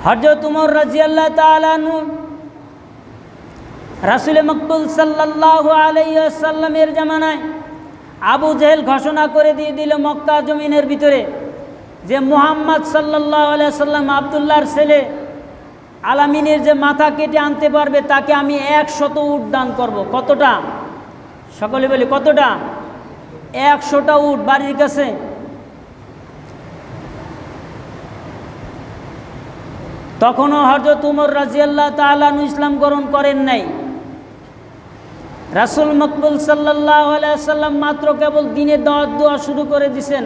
হযরত উমর রাদিয়াল্লাহু তাআলা আনহু রাসূল মকবুল সাল্লাল্লাহু আলাইহি ওয়াসাল্লামের জামানায় আবু জেহেল ঘোষণা করে দিয়ে দিল মক্কা জমিনের ভিতরে যে মুহাম্মদ সাল্লাল্লাহু আলাইহি ওয়াসাল্লাম আব্দুল্লাহর ছেলে আলামিনের যে মাথা কেটে আনতে পারবে তাকে আমি 100 উট দান করব। কতটা? সকলে বলি কতটা? 100টা উট বাড়ির কাছে। তখনও হযরত উমর রাদিয়াল্লাহু তাআলা ইসলাম গ্রহণ করেন নাই। রাসূল মকবুল সাল্লাল্লাহু আলাইহি ওয়াসাল্লাম মাত্র কেবল দিনে দাওয়াত দেওয়া শুরু করে দিয়েছেন।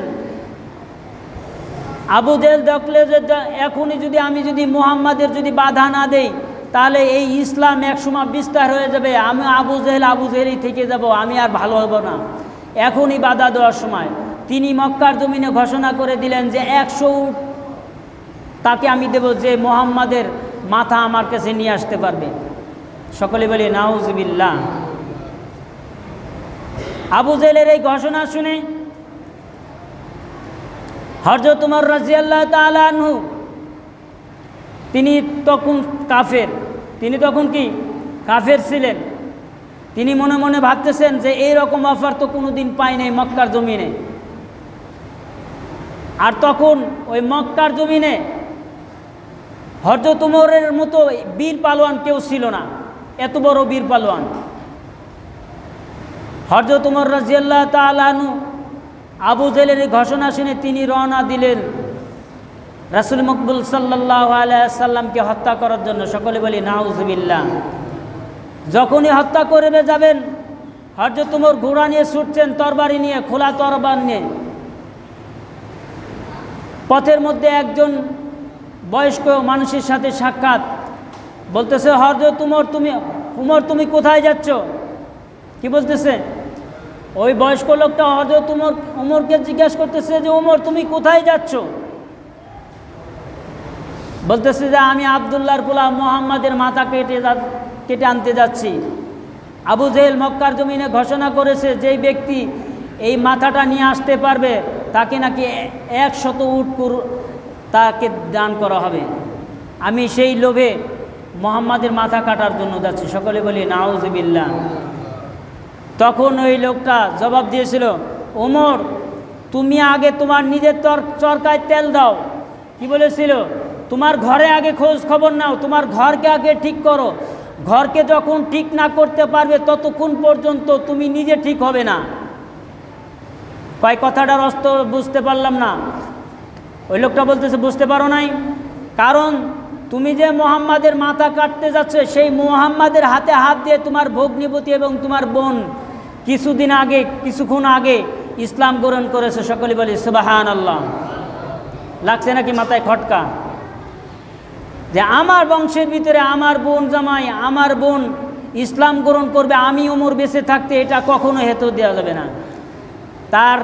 আবু জেহেল দেখলে যে এখনই যদি আমি মুহাম্মাদের বাধা না দেই তাহলে এই ইসলাম একসময় বিস্তার হয়ে যাবে, আমি আবু জেহেলই থেকে যাব, আমি আর ভালো হব না। এখনই বাধা দেওয়ার সময় তিনি মক্কার জমিনে ঘোষণা করে দিলেন যে 100 উট তাকে আমি দেব যে মুহাম্মাদের মাথা আমার কাছে নিয়ে আসতে পারবে। সকলে বলি নাউজুবিল্লাহ। আবু জেহেলের এই ঘোষণা শুনে হযরত উমর রাদিয়াল্লাহু তাআলা আনহু তিনি তখন কাফের, তিনি তখন কি কাফের ছিলেন। তিনি মনে মনে ভাবতেছেন যে এই রকম অফার তো কোনোদিন পাই নাই মক্কার জমিনে। আর তখন ওই মক্কার জমিনে হযরত উমরের মতো বীর পালোয়ান কেউ ছিল না, এত বড় বীর পালোয়ান। হযরত উমর রাদিয়াল্লাহু তাআলা আনহু আবু জেহেলের ঘোষণা শুনে তিনি রওনা দিলেন রাসূল মকবুল সাল্লাল্লাহু আলাইহি ওয়াসাল্লামকে হত্যা করার জন্য। সকলে বলি নাউজুবিল্লাহ। যখনই হত্যা করে যাবেন হযরত উমর ঘোড়া নিয়ে ছুটছেন, তরবারি নিয়ে, খোলা তরবারি নিয়ে। পথের মধ্যে একজন বয়স্ক মানুষের সাথে সাক্ষাৎ, বলতেছে হযরত উমর তুমি কোথায় যাচ্ছ? কি বলতেছে? ওই বয়স্ক লোকটা হযরত উমরকে জিজ্ঞাসা করতেছে যে উমর তুমি কোথায় যাচ্ছ? বলতেছে যে আমি আব্দুল্লাহর পোলা মুহাম্মাদের মাথা কেটে আনতে যাচ্ছি। আবু জেহেল মক্কার জমিনে ঘোষণা করেছে যেই ব্যক্তি এই মাথাটা নিয়ে আসতে পারবে তাকে নাকি 100 উট তাকে দান করা হবে। আমি সেই লোভে মুহাম্মাদের মাথা কাটার জন্য যাচ্ছি। সকলে বলি নাউজুবিল্লাহ। তখন ওই লোকটা জবাব দিয়েছিল, ওমর তুমি আগে তোমার নিজের চরকায় তেল দাও। কি বলেছিল? তোমার ঘরে আগে খোঁজ খবর নাও, তোমার ঘরকে আগে ঠিক করো। ঘরকে যখন ঠিক না করতে পারবে ততক্ষণ পর্যন্ত তুমি নিজে ঠিক হবে না। কয় কথাটার অর্থ বুঝতে পারলাম না। ওই লোকটা বলতেছে বুঝতে পারো নাই, কারণ তুমি যে মুহাম্মাদের মাথা কাটতে যাচ্ছ সেই মুহাম্মাদের হাতে হাত দিয়ে তোমার ভগ্নিপতি এবং তোমার বোন কিছুক্ষণ আগে ইসলাম গ্রহণ করেছে। সকলে বলি সুবহানাল্লাহ। লাগছে নাকি মাথায় খটকা? যে আমার বংশের ভিতরে আমার বোন জামাই, আমার বোন ইসলাম গ্রহণ করবে, আমি ওমর বেঁচে থাকতে এটা কখনো হেতু দেওয়া যাবে না। তার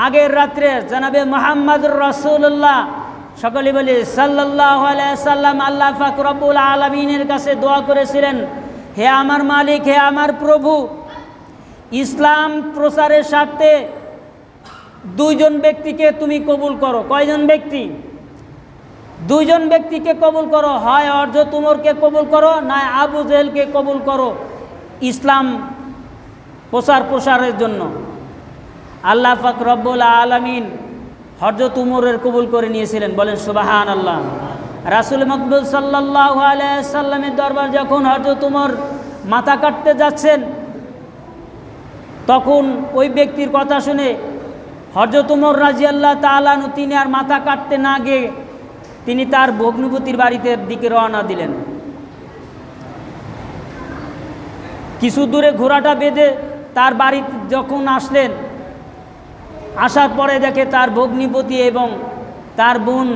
আগের রাত্রে জনাবে মুহাম্মদুর রাসূলুল্লাহ সকলে বলি সাল্লাল্লাহু আলাইহি ওয়াসাল্লাম আল্লাহ পাক রব্বুল আলামিনের কাছে দোয়া করেছিলেন, হে আমার মালিক, হে আমার প্রভু, ইসলাম প্রচারের স্বার্থে 2 জন ব্যক্তিকে তুমি কবুল করো। কয়জন ব্যক্তি? 2 জন ব্যক্তিকে কবুল করো। হয় হযরত উমরকে কবুল করো, না আবু জেহেলকে কবুল করো ইসলাম প্রসারের জন্য। আল্লাহ পাক রব্বুল আলামিন হযরত উমরের কবুল করে নিয়েছিলেন। বলেন সুবহানাল্লাহ। রাসূল মকবুল সাল্লাল্লাহু আলাইহি ওয়াসাল্লামের দরবার যখন হযরত উমর মাথা কাটতে যাচ্ছেন তখন ওই ব্যক্তির কথা শুনে হযরত উমর রাদিয়াল্লাহু তাআলা আনহু তিনি আর মাথা কাটতে না গিয়ে তিনি তার ভগ্নিপতির বাড়িতে দিকে রওনা দিলেন। কিছু দূরে ঘোড়াটা বেঁধে তার বাড়িতে যখন আসলেন, আসার পরে দেখে তার ভগ্নিপতি এবং তার বোন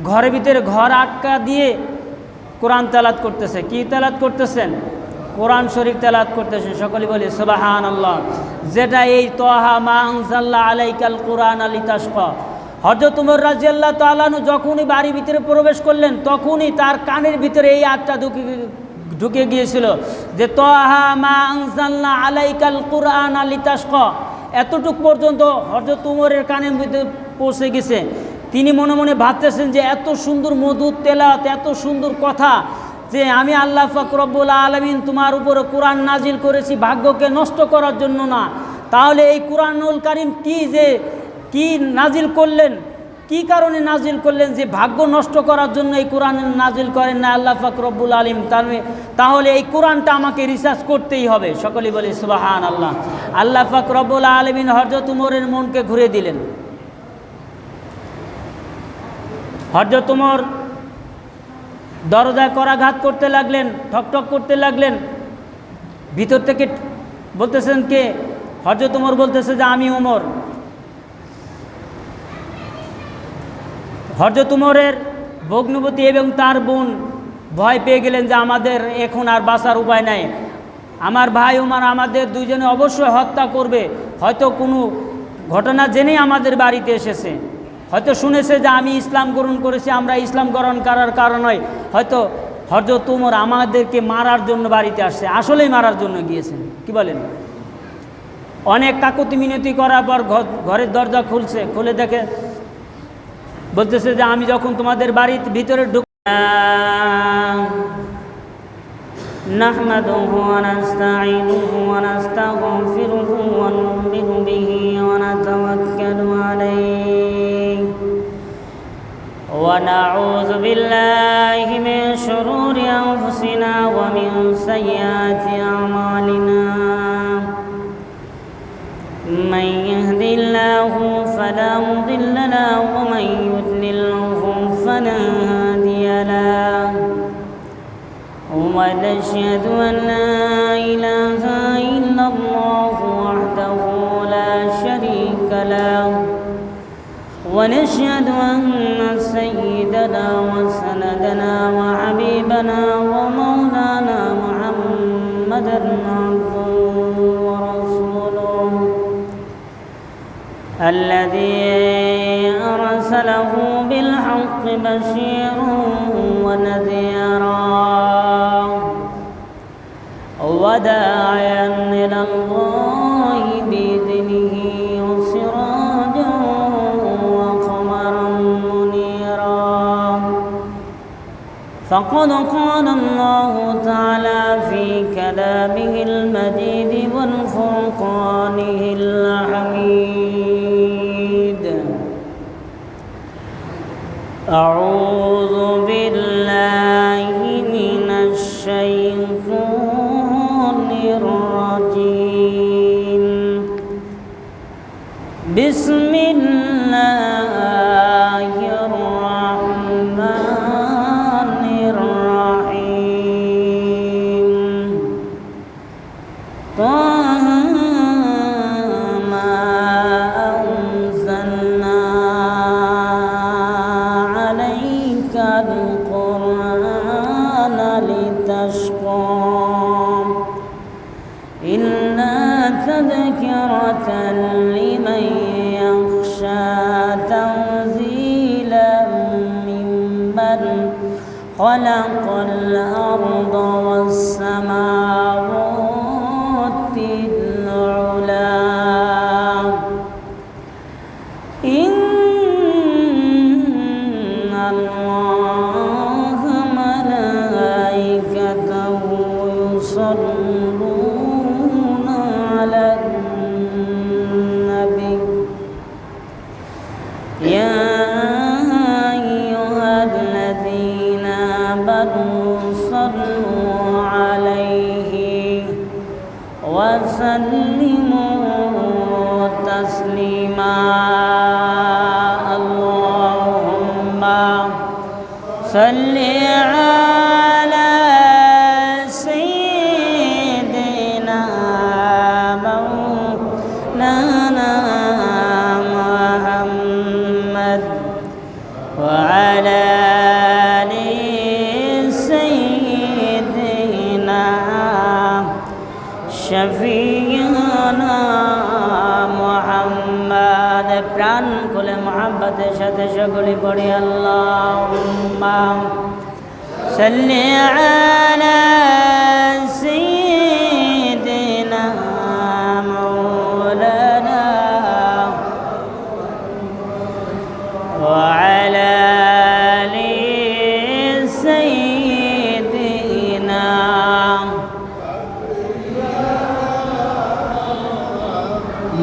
ঘরের ভিতরে ঘর আটকা দিয়ে কোরআন তেলাওয়াত করতেছে। কি তেলাওয়াত করতেছেন? কোরআন শরীফ তেলাওয়াত করতেছেন। সকলে বলি সুবহানাল্লাহ। যেটা এই তাহা মা আনজালনা আলাইকাল কুরআন লিতাশকা। হযরত উমর রাদিয়াল্লাহু তাআলা আনহু যখনই বাড়ির ভিতরে প্রবেশ করলেন তখনই তার কানের ভিতরে এই আয়াতটা ঢুকে গিয়েছিল যে তাহা মা আনজালনা আলাইকাল কুরআন লিতাশকা। এতটুক পর্যন্ত হযরত উমরের কানের ভিতরে পৌঁছে গেছে। তিনি মনে মনে ভাবতেছেন যে এত সুন্দর মধুর তেলাওয়াত, এত সুন্দর কথা, যে আমি আল্লাহ পাক রব্বুল আলামিন তোমার উপরে কোরআন নাজিল করেছি ভাগ্যকে নষ্ট করার জন্য না, তাহলে এই কোরআনুল কারীম কি নাজিল করলেন, কি কারণে নাজিল করলেন যে ভাগ্য নষ্ট করার জন্য এই কোরআন নাজিল করেন না আল্লাহ পাক রব্বুল আলামিন? তাহলে এই কোরআনটা আমাকে রিসার্চ করতেই হবে। সকলেই বলি সুবহানাল্লাহ। আল্লাহ পাক রব্বুল আলামিন হযরত উমরের মনকে ঘুরে দিলেন। হযরত উমর দরজায় করাঘাত করতে লাগলেন, ঠকঠক করতে লাগলেন। ভিতর থেকে বলতেছেন কে? হযরত উমর বলতেছে যে আমি উমর। হযরত উমরের ভগ্নবতী এবং তার বোন ভয় পেয়ে গেলেন যে আমাদের এখন আর বাঁচার উপায় নাই, আমার ভাই উমর আমাদের দুইজনে অবশ্যই হত্যা করবে, হয়তো কোনো ঘটনা জেনেই আমাদের বাড়িতে এসেছে, হয়তো শুনেছে যে আমি ইসলাম গ্রহণ করেছি, আমরা ইসলাম গ্রহণ করার কারণে হয়তো হযরত উমর আমাদেরকে মারার জন্য বাড়িতে আসছে, আসলেই মারার জন্য গিয়েছেন। কি বলেন? অনেক কাকুতি মিনতি করার পর ঘরের দরজা খুলে দেখে, বলতেছে যে আমি যখন তোমাদের বাড়ির ভিতরে নাহমাদুহু ওয়া নাস্তাঈনুহু ওয়া নাস্তাগফিরুহু ওয়া নু'মিনু বিহি ওয়া নাতাওয়াক্কালু আলাইহি ওয়া নাউযু বিল্লাহি মিন শুরুরি আনফুসিনা ওয়া মিন সাইয়্যাতি আমালিনা من يهد الله فلا مضل له ومن يضلله فلا هادي له ونشهد أن لا إله إلا الله وحده لا شريك له ونشهد أن سيدنا وسندنا وحبيبنا ومولانا محمدا عبده ورسوله الذي أرسله بالحق بشيرا ونذيرا وداعيا إلى الله بإذنه وسراجا وقمرا منيرا فقد قال الله تعالى في كلامه المجيد والفرقانه الحميد أعوذ بالله من الشيطان الرجيم بسم الله الرحمن الرحيم طه ما أنزلنا عليك القرآن لتشقى إلا تذكرة لمن يخشى تنزيلا ممن خلق الأرض والسماوات العلى إن الله ملائكته يصلون على النبي يا أيها الذين آمنوا صلوا عليه وسلموا تسليما اللهم صل على سيدنا مولانا محمد وعلى آل سيدنا شفيعنا محمد প্রাণ খুলে মোহাম্মতের সাথে সকলে পড়ি আল্লাহুম্মা সাল্লি আলা সাইয়্যিদিনা মাওলানা ওয়া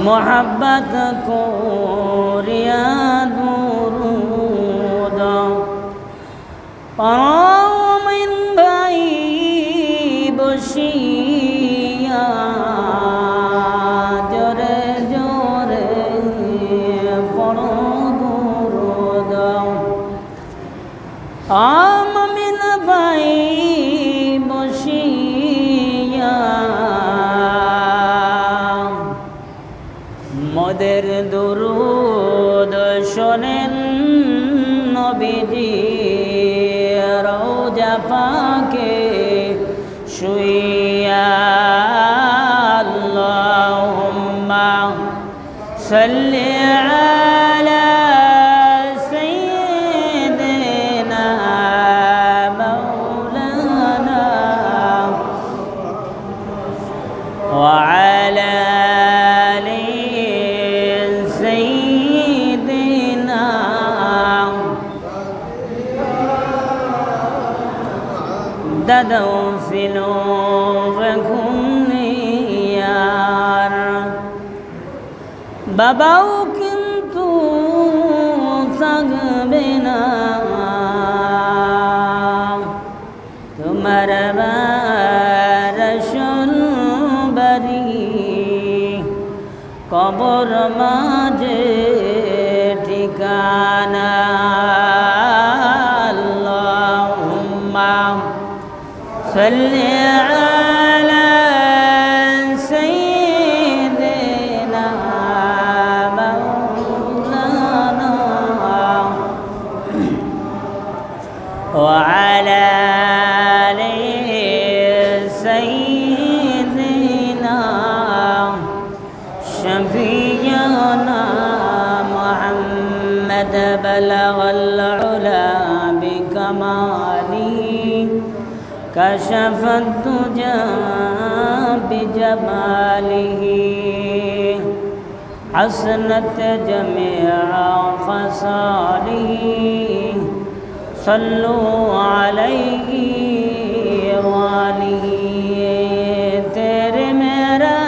मोहब्बत कोरिया दुरूद परमिन भाई बसिया जोरे जोरे पढ़ो दुरूद आमिन भाई बसिया मोদের दुरूद শোনেন নবীজি রওজা পাকে শুইয়া আল্লাহুম্মা সাল্লি আলা সাইয়্যিদিনা মাওলানা ওয়া আলা দাদাও ছিল ঘুমিয়ার বাবাও কিন্তু থাকবে না তোমার বারসল বাড়ি কবর মাঝে ঠিকানা আল্লাহুম্মা সাল্লি আলা সাইয়্যিদিনা মাওলানা ওয়া আলা আলি সাইয়্যিদিনা শাফিয়ানা মুহাম্মদ বালাগাল উলা বিকামালিহি كشف الدجى بجماله حسنت جميع خصاله صلوا عليه وآله तेरे मेरा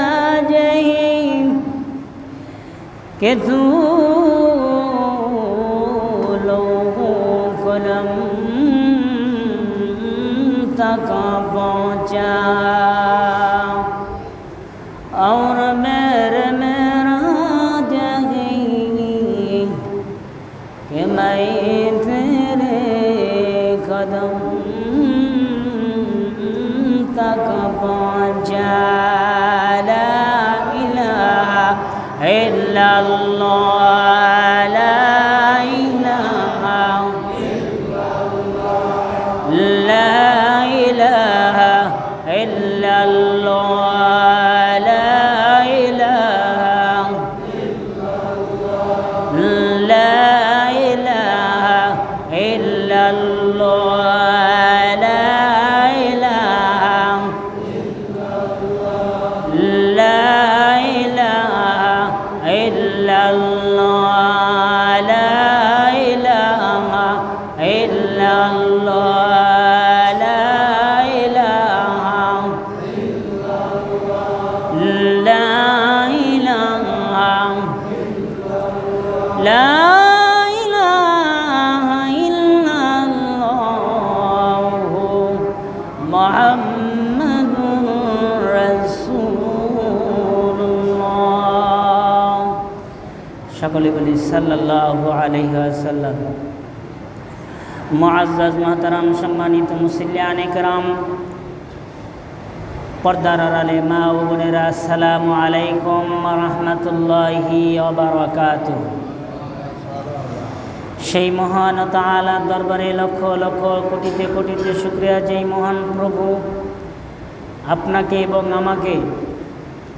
जही कि तू लोगों को तक पहुँचा और मेरा जही कि मैं तेरे कदम तक पहुँचा ला इलाहा इल्लल्लाह ला इलाहा ला إلا الله لا إله لا إله إلا الله لا إله لا إله إلا الله لا إله إلا الله لا إله إلا الله محمد رسول الله সকলে বলি সাল্লাল্লাহু আলাইহি ওয়াসাল্লাম। মুআজ্জাজ মুহতারাম সম্মানিত মুসল্লিয়ানে কেরাম, পর্দার আড়ালে মা ও বোনেরা, আসসালামু আলাইকুম ওয়া রাহমাতুল্লাহি ওয়া বারাকাতুহু। সেই মহান তাআলার দরবারে লক্ষ লক্ষ কোটিতে কোটিতে শুকরিয়া, যেই মহান প্রভু আপনাকে এবং আমাকে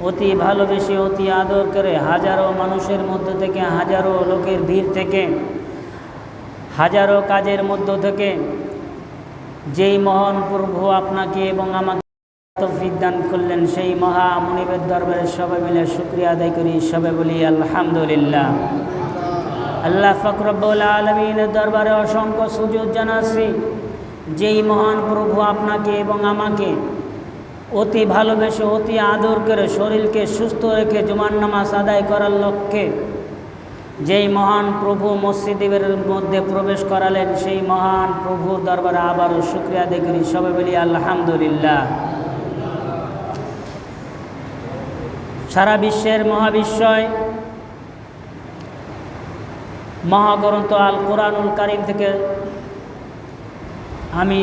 অতি ভালোবেসে অতি আদর করে হাজারো মানুষের মধ্য থেকে, হাজারো লোকের ভিড় থেকে, হাজারো কাজের মধ্য থেকে যেই মহান প্রভু আপনাকে এবং আমাকে তৌফিক দান করলেন, সেই মহা মুনিবের দরবারে সবাই মিলে শুকরিয়া আদায় করি। সবাই বলি আলহামদুলিল্লাহ। আল্লাহ পাক রব্বুল আলামিনের দরবারে অসংখ্য সুজুদ জানাচ্ছি, যেই মহান প্রভু আপনাকে এবং আমাকে অতি ভালোবেসে অতি আদর করে শরীরকে সুস্থ রেখে জুমার নামাজ আদায় করার লক্ষ্যে যেই মহান প্রভু মসজিদের মধ্যে প্রবেশ করালেন, সেই মহান প্রভুর দরবারে আবারও শুকরিয়া আদায় করি। সবাই বলি আলহামদুলিল্লাহ। সারা বিশ্বের মহাবিশ্বয় মহাগ্রন্থ আল কোরআনুল কারীম থেকে আমি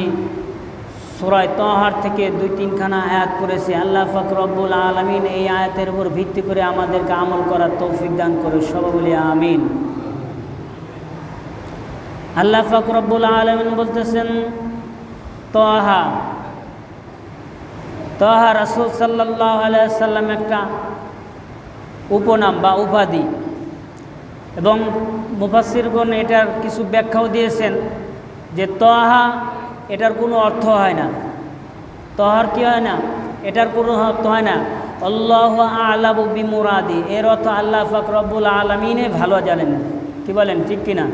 সূরা তাহার থেকে 2-3খানা আয়াত করেছি। আল্লাহ পাক রব্বুল আলামিন এই আয়াতের উপর ভিত্তি করে আমাদেরকে আমল করার তৌফিক দান করে। সবাই বলি আমিন। আল্লাহ পাক রব্বুল আলামিন বলতেছেন, তাহা রাসূল সাল্লাল্লাহু আলাইহি ওয়াসাল্লাম একটা উপনাম বা উপাধি, এবং মুফাসসিরগণ এটার কিছু ব্যাখ্যাও দিয়েছেন যে তাহা এটার কোনো অর্থ হয় না। তহার কি হয় না? এটার কোনো অর্থ হয় না। আল্লাহু আ'লামু বিমুরাদি, এর অর্থ আল্লাহ পাক রব্বুল আলামিনে ভালো জানেন। কি বলেন, ঠিক কিনা?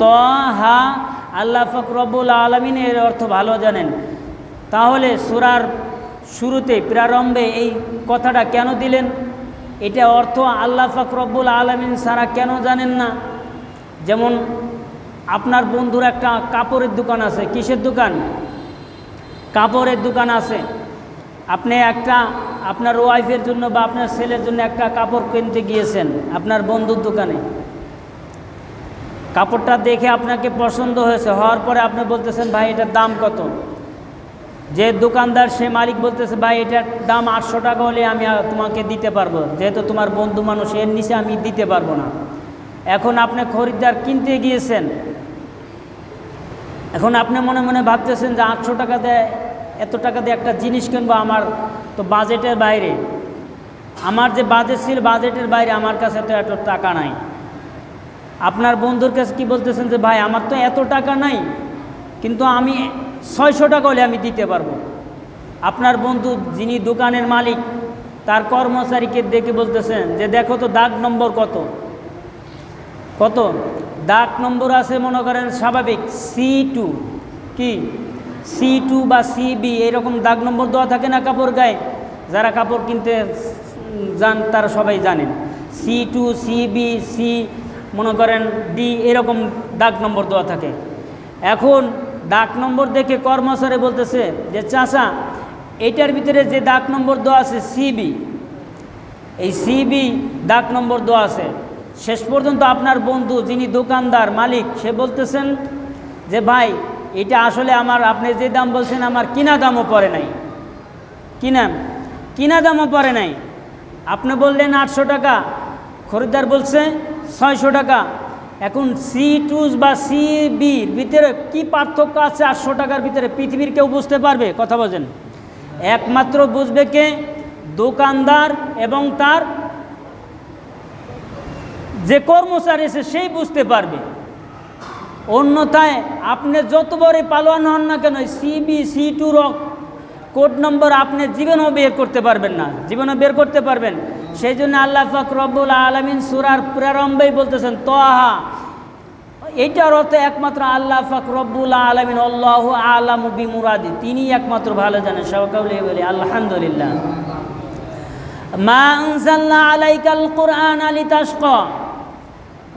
তহা আল্লাহ পাক রব্বুল আলামিন এর অর্থ ভালো জানেন। তাহলে সূরার শুরুতে প্রারম্ভে এই কথাটা কেন দিলেন? এটা অর্থ আল্লাহ পাক রব্বুল আলামিন ছাড়া কেন জানেন না? যেমন আপনার বন্ধুর একটা কাপড়ের দোকান আছে। কিসের দোকান? কাপড়ের দোকান আছে। আপনি একটা আপনার ওয়াইফের জন্য বা আপনার ছেলের জন্য একটা কাপড় কিনতে গিয়েছেন আপনার বন্ধুর দোকানে। কাপড়টা দেখে আপনাকে পছন্দ হয়েছে, হওয়ার পরে আপনি বলতেছেন, ভাই এটার দাম কত? যে দোকানদার সে মালিক বলতেছে, ভাই এটার দাম 800 টাকা হলে আমি তোমাকে দিতে পারবো, যেহেতু তোমার বন্ধু মানুষ, এর নিচে আমি দিতে পারবো না। এখন আপনি খরিদ্দার কিনতে গিয়েছেন, এখন আপনি মনে মনে ভাবতেছেন যে 800 টাকা দেয়, এত টাকা দিয়ে একটা জিনিস কিনবো, আমার তো বাজেটের বাইরে, আমার যে বাজেট ছিল বাজেটের বাইরে, আমার কাছে তো এত টাকা নাই। আপনার বন্ধুর কাছে কি বলতেছেন যে, ভাই আমার তো এত টাকা নাই, কিন্তু আমি 600 টাকা হলে আমি দিতে পারবো। আপনার বন্ধু যিনি দোকানের মালিক তার কর্মচারীকে দেখে বলতেছেন যে, দেখো তো দাগ নম্বর কত কত দাগ নম্বর আছে, মনে করেন স্বাভাবিক C2, কি C2 বা CB এরকম দাগ নম্বর দেওয়া থাকে না কাপড় গায়ে? যারা কাপড় কিনতে যান তারা সবাই জানেন। C2, CB, C মনে করেন D এরকম দাগ নম্বর দেওয়া থাকে। এখন দাগ নম্বর দেখে কর্মচারী বলতেছে যে, চাচা এইটার ভিতরে যে দাগ নম্বর দেওয়া আছে CB, এই CB দাগ নম্বর দেওয়া আছে। শেষ পর্যন্ত আপনার বন্ধু যিনি দোকানদার মালিক সে বলতেছেন যে, ভাই এটা আসলে আমার, আপনি যে দাম বলছেন আমার কিনা দামও পড়ে নাই, কিনা দামও পড়ে নাই। আপনি বললেন 800 টাকা, খরিদ্দার বলছে 600 টাকা। এখন C2 বা CBর ভিতরে কি পার্থক্য আছে 800 টাকার ভিতরে? পৃথিবীর কেউ বুঝতে পারবে? কথা বলেন। একমাত্র বুঝবে কে? দোকানদার এবং তার যে কর্মচারী আছে সেই বুঝতে পারবে। অন্যথায় আপনি যত বড় পালোয়ান হন না কেন, CB C2 কোড নম্বর আপনি জীবনেও বের করতে পারবেন না, জীবনেও বের করতে পারবেন। সেই জন্য আল্লাহ পাক রব্বুল আলামিন সূরার প্রারম্ভেই বলতেছেন তাহা, এইটার অর্থ একমাত্র আল্লাহ পাক রব্বুল আলামিন, আল্লাহু আ'লামু বিমুরাদি, তিনি একমাত্র ভালো জানেন। সবাই বলি আলহামদুলিল্লাহ। মা আনজালনা আলাইকাল কুরআনা লিতাশকা,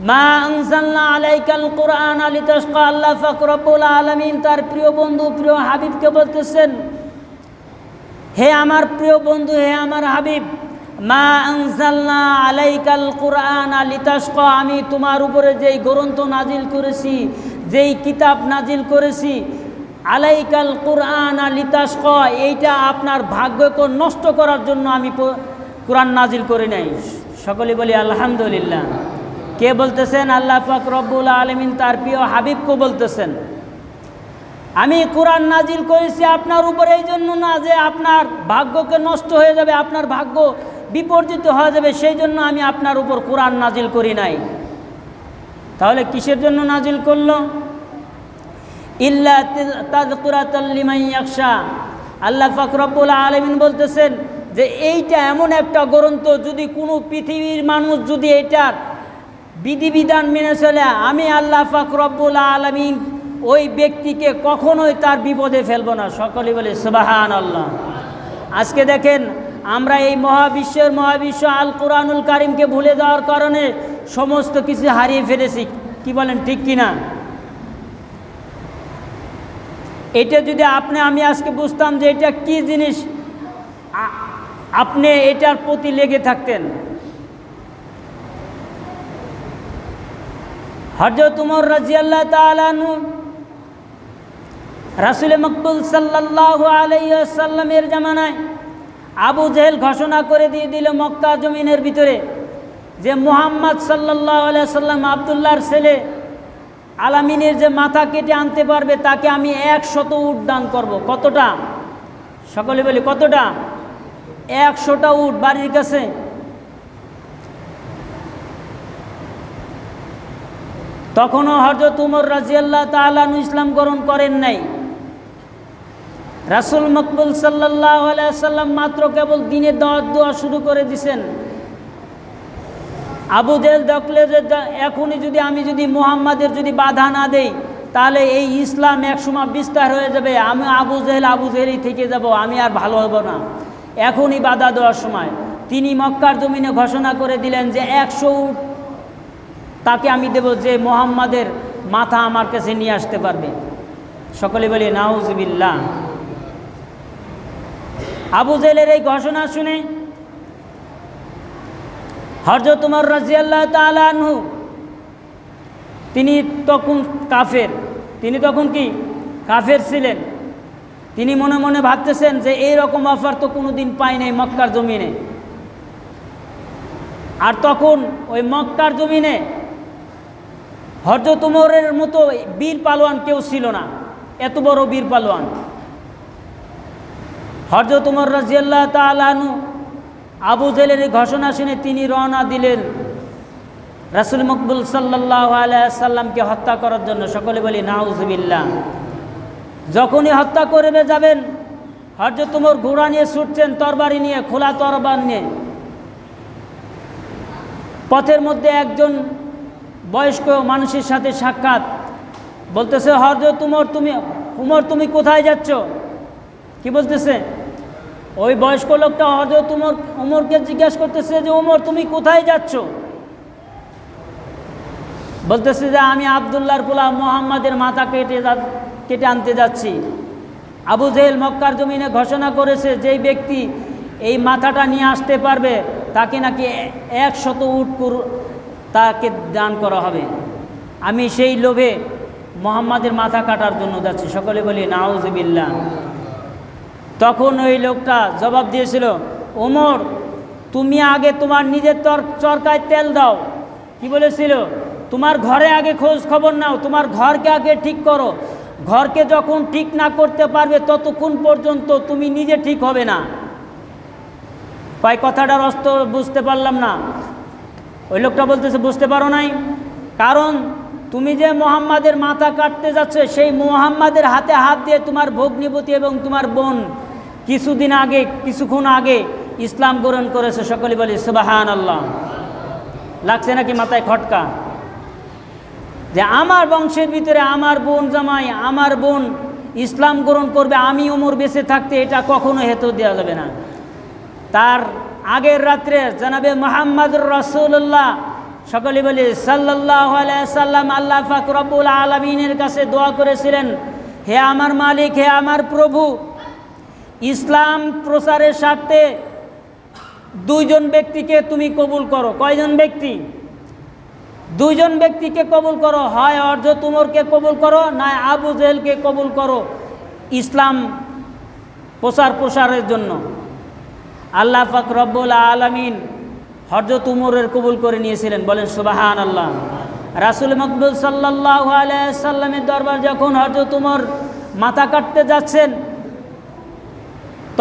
মা আনজালনা আলাইকাল কুরআনা লিতাশকা। আল্লাহ পাক রব্বুল আলামিন তার প্রিয় বন্ধু প্রিয় হাবিবকে বলতেছেন, হে আমার প্রিয় বন্ধু, হে আমার হাবিব, মা আনজালনা আলাইকাল কুরআনা লিতাশকা, আমি তোমার উপরে যেই গ্রন্থ নাজিল করেছি, যেই কিতাব নাজিল করেছি, আলাইকাল কুরআনা লিতাশকা, এইটা আপনার ভাগ্যকে নষ্ট করার জন্য আমি কোরআন নাজিল করি নাই। সকলে বলি আলহামদুলিল্লাহ। কে বলতেছেন? আল্লাহ পাক রব্বুল আলামিন তার প্রিয় হাবিবকে বলতেছেন, আমি কোরআন নাজিল করেছি আপনার উপরে এই জন্য না যে আপনার ভাগ্যকে নষ্ট হয়ে যাবে, আপনার ভাগ্য বিপর্যিত হয়ে যাবে, সেই জন্য আমি আপনার উপর কোরআন নাজিল করি নাই। তাহলে কিসের জন্য নাজিল করলো? ইল্লা তাযকিরাতাল লিমান ইয়াখশা। আল্লাহ পাক রব্বুল আলামিন বলতেছেন যে এইটা এমন একটা গ্রন্থ, যদি কোনো পৃথিবীর মানুষ যদি এটার বিধিবিধান মেনে চলে, আমি আল্লাহ পাক রব্বুল আলামিন ওই ব্যক্তিকে কখনোই তার বিপদে ফেলবো না। সকলে বলে সুবহানাল্লাহ। আজকে দেখেন আমরা এই মহাবিশ্ব আল কোরআনুল কারিমকে ভুলে যাওয়ার কারণে সমস্ত কিছু হারিয়ে ফেলেছি। কি বলেন, ঠিক কিনা? এটা যদি আমি আজকে বুঝতাম যে এটা কি জিনিস, আপনি এটার প্রতি লেগে থাকতেন। হযরত উমর রাদিয়াল্লাহু তাআলা আনহু রাসূল মকবুল সাল্লাল্লাহু আলাইহি ওয়াসাল্লামের জামানায় আবু জেহেল ঘোষণা করে দিয়ে দিল মক্কা জমিনের ভিতরে যে মুহাম্মদ সাল্লাল্লাহু আলাইহি ওয়াসাল্লাম আব্দুল্লাহর ছেলে আলামিনের যে মাথা কেটে আনতে পারবে তাকে আমি 100 উট দান করব। কতটা? সকলে বলি কতটা? 100টা উট বাড়ির কাছে। তখনও হযরত উমর রাদিয়াল্লাহু তাআলা আনহু ইসলাম গ্রহণ করেন নাই। রাসূল মকবুল সাল্লাল্লাহু আলাইহি ওয়াসাল্লাম মাত্র কেবল দিনে দাওয়াত দেওয়া শুরু করে দিয়েছেন। আবু জেহেল দেখলে যে এখনই আমি যদি মুহাম্মাদের যদি বাধা না দেই তাহলে এই ইসলাম একসময় বিস্তার হয়ে যাবে, আমি আবু জেহেলই থেকে যাব, আমি আর ভালো হব না। এখনই বাধা দেওয়ার সময় তিনি মক্কার জমিনে ঘোষণা করে দিলেন যে 100 উট তাকে আমি দেব যে মুহাম্মাদের মাথা আমার কাছে নিয়ে আসতে পারবে। সকলে বলি নাউজুবিল্লাহ। আবু জেহেলের এই ঘোষণা শুনে হযরত উমর রাদিয়াল্লাহু তাআলা আনহু তিনি তখন কি কাফের ছিলেন। তিনি মনে মনে ভাবতেছেন যে এই রকম অফার তো কোনোদিন পাই নাই মক্কার জমিনে। আর তখন ওই মক্কার জমিনে হযরত উমরের মতো বীর পালোয়ান কেউ ছিল না, এত বড় বীর পালোয়ান। হযরত উমর রাদিয়াল্লাহু তাআলা আনহু আবু জেহেলের ঘোষণা শুনে তিনি রওনা দিলেন রাসূল মকবুল সাল্লাল্লাহু আলাইহি ওয়াসাল্লামকে হত্যা করার জন্য। সকলে বলি নাউজুবিল্লাহ। যখনই হত্যা করবে যাবেন হযরত উমর ঘোড়া নিয়ে ছুটছেন, তরবারি নিয়ে, খোলা তরবারি নিয়ে। পথের মধ্যে একজন বয়স্ক মানুষের সাথে সাক্ষাৎ, বলতেছে হযরত উমর তুমি কোথায় যাচ্ছ? কি বলতেছে? ওই বয়স্ক লোকটা হযরত উমরকে জিজ্ঞাসা করতেছে যে উমর তুমি কোথায় যাচ্ছ? বলতেছে যে আমি আব্দুল্লাহর পোলা মুহাম্মাদের মাথা কেটে আনতে যাচ্ছি। আবু জেহেল মক্কার জমিনে ঘোষণা করেছে যেই ব্যক্তি এই মাথাটা নিয়ে আসতে পারবে তাকে নাকি 100 উট তাকে দান করা হবে। আমি সেই লোভে মুহাম্মাদের মাথা কাটার জন্য যাচ্ছি। সকলে বলি নাউজুবিল্লাহ। তখন ওই লোকটা জবাব দিয়েছিল, ওমর তুমি আগে তোমার নিজের চরকায় তেল দাও। কি বলেছিল? তোমার ঘরে আগে খোঁজ খবর নাও, তোমার ঘরকে আগে ঠিক করো। ঘরকে যখন ঠিক না করতে পারবে ততক্ষণ পর্যন্ত তুমি নিজে ঠিক হবে না। কথাটার অর্থ বুঝতে পারলাম না। ওই লোকটা বলতেছে বুঝতে পারো নাই, কারণ তুমি যে মুহাম্মাদের মাথা কাটতে যাচ্ছ সেই মুহাম্মাদের হাতে হাত দিয়ে তোমার ভগ্নিপতি এবং তোমার বোন কিছুক্ষণ আগে ইসলাম গ্রহণ করেছে। সকলে বলি সুবহানাল্লাহ। লাগছে নাকি মাথায় খটকা? যে আমার বংশের ভিতরে আমার বোন ইসলাম গ্রহণ করবে, আমি ওমর বেঁচে থাকতে এটা কখনো হেতু দেওয়া যাবে না। তার আগের রাত্রে জনাবে মুহাম্মদুর রাসূলুল্লাহ সকলে বলি সাল্লাল্লাহু আলাইহি ওয়াসাল্লাম আল্লাহ পাক রব্বুল আলামিনের কাছে দোয়া করেছিলেন, হে আমার মালিক, হে আমার প্রভু, ইসলাম প্রচারের স্বার্থে 2 জন ব্যক্তিকে তুমি কবুল করো। কয়জন ব্যক্তি? 2 জন ব্যক্তিকে কবুল করো, হয় হযরত উমরকে কবুল করো, না আবু জেহেলকে কবুল করো ইসলাম প্রসারের জন্য। আল্লাহ পাক রব্বুল আলামিন হযরত উমরের কবুল করে নিয়েছিলেন। বলেন সুবহানাল্লাহ। রাসূল মকবুল সাল্লাল্লাহু আলাইহি ওয়াসাল্লামের দরবার যখন হযরত উমর মাথা কাটতে যাচ্ছেন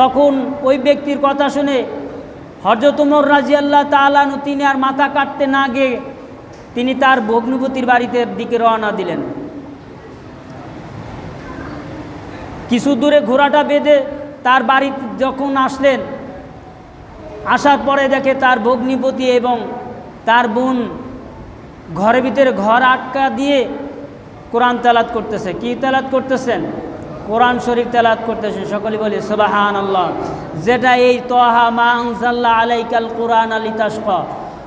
তখন ওই ব্যক্তির কথা শুনে হযরত উমর রাদিয়াল্লাহু তাআলা আনহু তিনি আর মাথা কাটতে না গিয়ে তিনি তার ভগ্নিপতির বাড়িতে দিকে রওনা দিলেন। কিছু দূরে ঘোড়াটা বেঁধে তার বাড়িতে যখন আসলেন, আসার পরে দেখে তার ভগ্নিপতি এবং তার বোন ঘরের ভিতরে ঘর আটকা দিয়ে কোরআন তেলাওয়াত করতেছে। কি তেলাওয়াত করতেছেন? কোরআন শরীফ তেলাওয়াত করতেছেন, সকলে বলি সুবহানাল্লাহ। যেটা এই তহা মা আনজালনা আলাইকাল কুরআন লিতাশকা।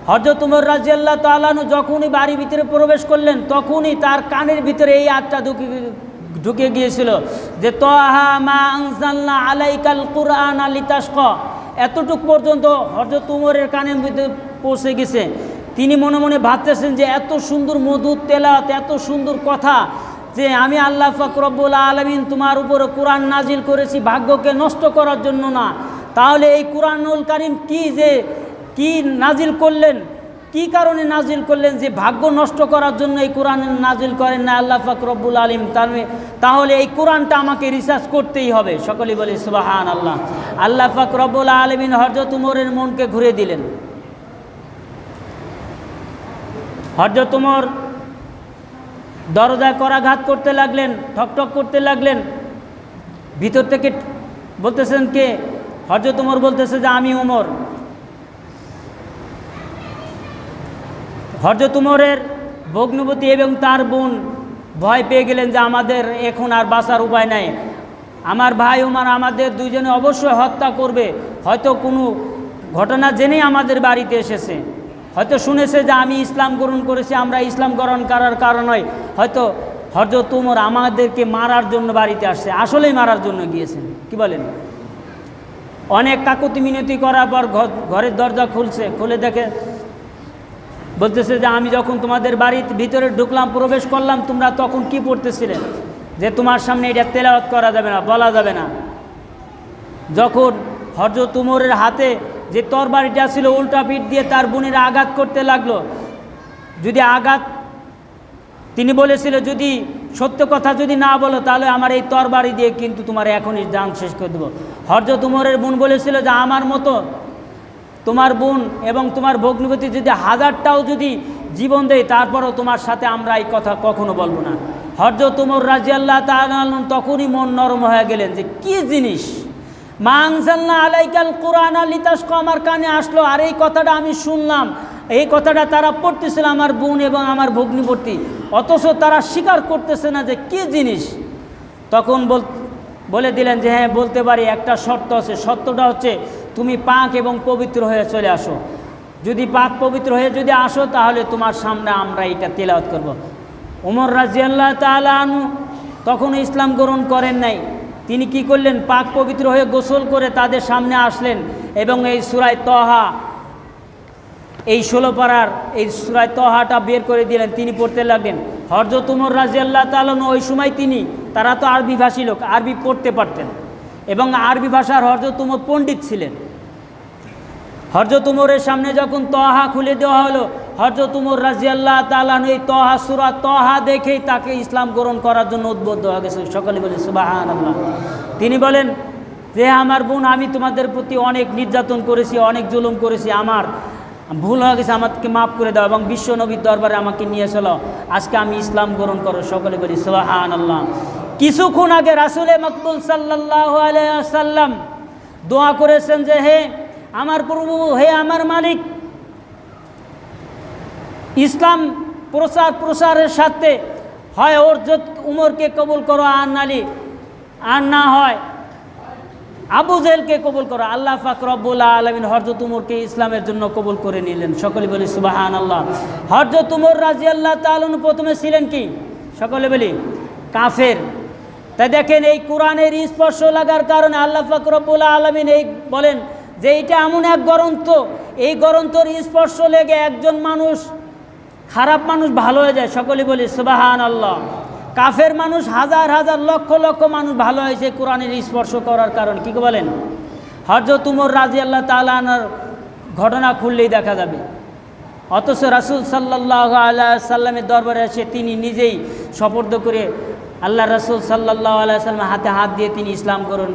হযরত উমর রাদিয়াল্লাহু তাআলা আনহু যখনই বাড়ির ভিতরে প্রবেশ করলেন তখনই তার কানের ভিতরে এই আয়াতটা ঢুকে গিয়েছিল যে তহা মা আনজালনা আলাইকাল কুরআন লিতাশকা। এতটুক পর্যন্ত হযরত উমরের কানের ভিতরে পৌঁছে গেছে। তিনি মনে মনে ভাবতেছেন যে এত সুন্দর মধুর তেলাওয়াত, এত সুন্দর কথা, যে আমি আল্লাহ পাক রব্বুল আলামিন তোমার উপরে কোরআন নাজিল করেছি ভাগ্যকে নষ্ট করার জন্য না, তাহলে এই কোরআনুল কারীম কি নাজিল করলেন, কি কারণে নাজিল করলেন যে ভাগ্য নষ্ট করার জন্য এই কোরআন নাজিল করেন না আল্লাহ পাক রব্বুল আলামিন? তাহলে এই কোরআনটা আমাকে রিসার্চ করতেই হবে। সকলেই বলি সুবহানাল্লাহ। আল্লাহ পাক রব্বুল আলামিন হযরত উমরের মনকে ঘুরে দিলেন। হযরত উমর দরজায় করাঘাত করতে লাগলেন, ঠকঠক করতে লাগলেন। ভিতর থেকে বলতেছেন কে? হযরত উমর বলতেছে যে আমি উমর। হযরত উমরের ভগ্নবতী এবং তার বোন ভয় পেয়ে গেলেন যে আমাদের এখন আর বাঁচার উপায় নাই, আমার ভাই উমর আমাদের দুইজনে অবশ্যই হত্যা করবে। হয়তো কোনো ঘটনা জেনেই আমাদের বাড়িতে এসেছে, হয়তো শুনেছে যে আমি ইসলাম গ্রহণ করেছি, আমরা ইসলাম গ্রহণ করার কারণে হয়তো হযরত উমর আমাদেরকে মারার জন্য বাড়িতে আসছে, আসলেই মারার জন্য গিয়েছেন। কি বলেন? অনেক কাকুতি মিনতি করার পর ঘরের দরজা খুলে দেখে বলতেছে যে আমি যখন তোমাদের বাড়ির ভিতরে ঢুকলাম, প্রবেশ করলাম, তোমরা তখন কি পড়তেছিলে যে তোমার সামনে এটা তেলাওয়াত করা যাবে না, বলা যাবে না। যখন হযরত উমরের হাতে যে তরবারিটা ছিল উল্টা পিঠ দিয়ে তার বোনের আঘাত করতে লাগলো, তিনি বলেছিল যদি সত্য কথা যদি না বলো তাহলে আমার এই তরবারি দিয়ে কিন্তু তোমার এখনই জান শেষ করে দেবো। হযরত উমরের বোন বলেছিল যে আমার মতো তোমার বোন এবং তোমার ভগ্নিপতি যদি 1000টাও যদি জীবন দেয় তারপরও তোমার সাথে আমরা এই কথা কখনো বলবো না। হযরত উমর রাদিয়াল্লাহু তাআলা আনহু তখনই মন নরম হয়ে গেলেন যে কি জিনিস, মা আনজালনা আলাইকাল কুরআন লিতাশকা আমার কানে আসলো, আর এই কথাটা আমি শুনলাম, এই কথাটা তারা পড়তেছিল আমার বোন এবং আমার ভগ্নিপতি, অথচ তারা স্বীকার করতেছে না যে কি জিনিস। তখন বলে দিলেন যে হ্যাঁ বলতে পারি, একটা শর্ত আছে, শর্তটা হচ্ছে তুমি পাক এবং পবিত্র হয়ে চলে আসো। যদি পাক পবিত্র হয়ে যদি আসো তাহলে তোমার সামনে আমরা এটা তেলাওয়াত করব। ওমর রাদিয়াল্লাহু তাআলা আনহু তখন ইসলাম গ্রহণ করেন নাই। তিনি কি করলেন? পাক পবিত্র হয়ে গোসল করে তাদের সামনে আসলেন এবং এই সূরা তহা, এই 16 পারার এই সূরা তহাটা বের করে দিলেন, তিনি পড়তে লাগলেন। হযরত উমর রাদিয়াল্লাহু তাআলা ওই সময় তারা তো আরবি ভাষী লোক, আরবি পড়তে পারতেন এবং আরবি ভাষার হযরত উমর পণ্ডিত ছিলেন। হযরত উমরের সামনে যখন তহা খুলে দেওয়া হলো, হযরত উমর রাদিয়াল্লাহু তাআলা এই তহা সূরা তহা দেখেই তাকে ইসলাম গ্রহণ করার জন্য উদ্বুদ্ধ হয়ে গেছে। সকলে বলে সুবহানাল্লাহ। তিনি বলেন যে আমার বোন, আমি তোমাদের প্রতি অনেক নির্যাতন করেছি, অনেক জুলুম করেছি, আমার ভুল হয়ে গেছে, আমাকে মাফ করে দাও এবং বিশ্ব নবীর দরবারে আমাকে নিয়ে চলো, আজকে আমি ইসলাম গ্রহণ করো। সকলে বলি সুবহানাল্লাহ। কিছুক্ষণ আগে রাসূলে মকবুল সাল্লাল্লাহু আলাইহি ওয়াসাল্লাম দোয়া করেছেন যে হে আমার প্রভু, হে আমার মালিক, ইসলাম প্রসারের সাথে হয় উমরকে কবুল করো, আর না হয় আবু জেহেলকে কবুল করো। আল্লাহ পাক রব্বুল আলামিন হযরত উমরকে ইসলামের জন্য কবুল করে নিলেন। সকলে বলি সুবহানাল্লাহ। হযরত উমর রাদিয়াল্লাহু তাআলা প্রথমে ছিলেন কি? সকলে বলি কাফের। তাই দেখেন এই কোরআনের স্পর্শ লাগার কারণে আল্লাহ পাক রব্বুল আলামিন এই বলেন যে এটা এমন এক গ্রন্থ, এই গ্রন্থের স্পর্শ লেগে একজন মানুষ, খারাপ মানুষ ভালো হয়ে যায়। সকলে বলি সুবহানাল্লাহ। কাফের মানুষ হাজার হাজার লক্ষ লক্ষ মানুষ ভালো হয়েছে কোরআনের স্পর্শ করার কারণ। কি বলেন? হযরত উমর রাদিয়াল্লাহু তাআলা আনহুর ঘটনা খুললেই দেখা যাবে। অথচ রাসূল সাল্লাল্লাহু আলাইহি সাল্লামের দরবারে এসে তিনি নিজেই সুপুর্দ করে আল্লাহ রাসূল সাল্লাল্লাহু আলাইহি সাল্লামের হাতে হাত দিয়ে তিনি ইসলাম গ্রহণ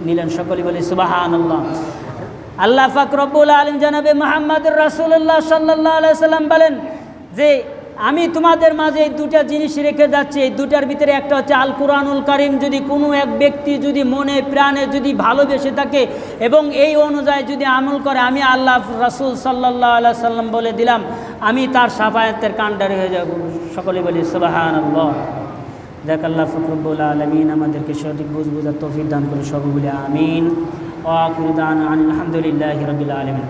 নিলেন। সকলে বলি সুবহানাল্লাহ। আল্লাহ পাক রব্বুল আলামিন জনাবে মুহাম্মদুর রাসূলুল্লাহ সাল্লাল্লাহু আলাইহি সাল্লাম বলেন যে আমি তোমাদের মাঝে এই দুটা জিনিস রেখে যাচ্ছি, এই দুটার ভিতরে একটা হচ্ছে আল কুরআনুল কারীম। যদি কোনো এক ব্যক্তি যদি মনে প্রাণে যদি ভালোবেসে থাকে এবং এই অনুযায়ী যদি আমল করে, আমি আল্লাহ রাসূল সাল্লাল্লাহু আলাইহি সাল্লাম বলে দিলাম আমি তার শাফায়াতের কাণ্ডারি হয়ে যাব। সকলে বলি সুবহানাল্লাহ। দেখ আল্লাহ ফকরবুল আলমিন আমাদেরকে সঠিক বুঝার তৌফিক দান করে সব বলে আমিন। ওয়া আখিরু দাওয়ানা আলহামদুলিল্লাহি রাব্বিল আলামিন।